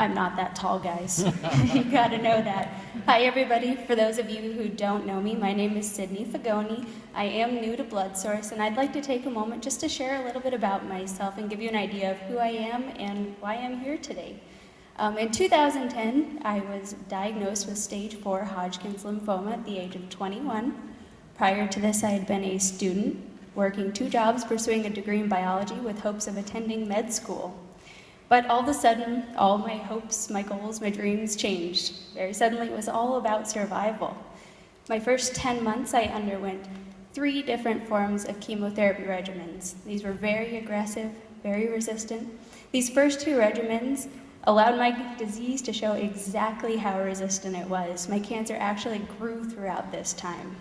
I'm not that tall, guys. You gotta know that. Hi, everybody. For those of you who don't know me, my name is Sydney Fagoni. I am new to BloodSource, and I'd like to take a moment just to share a little bit about myself and give you an idea of who I am and why I'm here today. In 2010, I was diagnosed with stage 4 Hodgkin's lymphoma at the age of 21. Prior to this, I had been a student, working 2 jobs, pursuing a degree in biology with hopes of attending med school. But all of a sudden, all my hopes, my goals, my dreams changed. Very suddenly, it was all about survival. My first 10 months, I underwent 3 different forms of chemotherapy regimens. These were very aggressive, very resistant. These first 2 regimens allowed my disease to show exactly how resistant it was. My cancer actually grew throughout this time.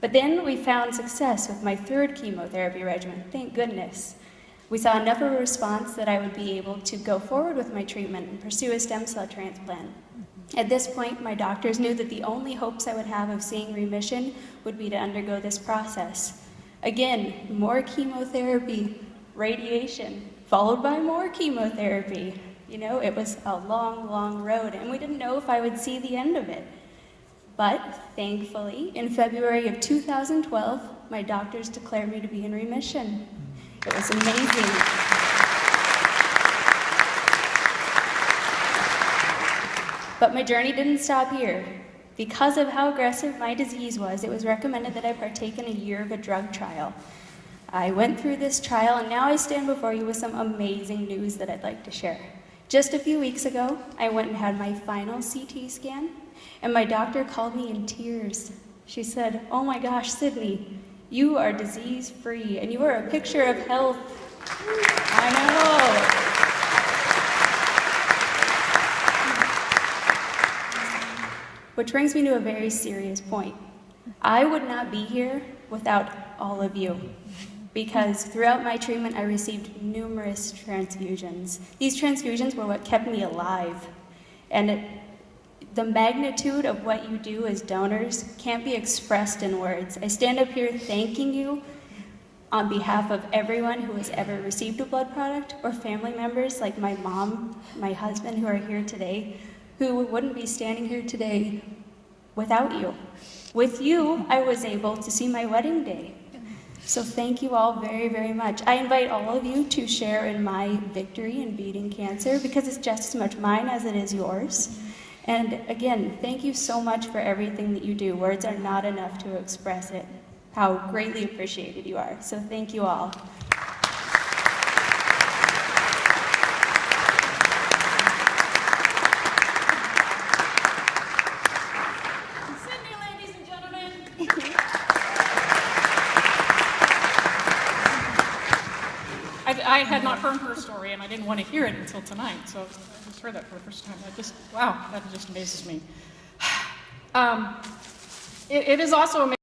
But then we found success with my 3rd chemotherapy regimen, thank goodness. We saw enough of a response that I would be able to go forward with my treatment and pursue a stem cell transplant. At this point, my doctors knew that the only hopes I would have of seeing remission would be to undergo this process. Again, more chemotherapy, radiation, followed by more chemotherapy. You know, it was a long, long road, and we didn't know if I would see the end of it. But thankfully, in February of 2012, my doctors declared me to be in remission. It was amazing. But my journey didn't stop here. Because of how aggressive my disease was, it was recommended that I partake in a year of a drug trial. I went through this trial, and now I stand before you with some amazing news that I'd like to share. Just a few weeks ago, I went and had my final CT scan, and my doctor called me in tears. She said, "Oh my gosh, Sydney, you are disease-free, and you are a picture of health." I know. Which brings me to a very serious point. I would not be here without all of you, because throughout my treatment, I received numerous transfusions. These transfusions were what kept me alive, and the magnitude of what you do as donors can't be expressed in words. I stand up here thanking you on behalf of everyone who has ever received a blood product, or family members like my mom, my husband, who are here today, who wouldn't be standing here today without you. With you, I was able to see my wedding day. So thank you all very, very much. I invite all of you to share in my victory in beating cancer, because it's just as much mine as it is yours. And again, thank you so much for everything that you do. Words are not enough to express it, how greatly appreciated you are. So thank you all. Sydney, ladies and gentlemen. I had not heard her story, and I didn't want to hear it until tonight, so I just heard that for the first time. Wow, that just amazes me. It is also amazing.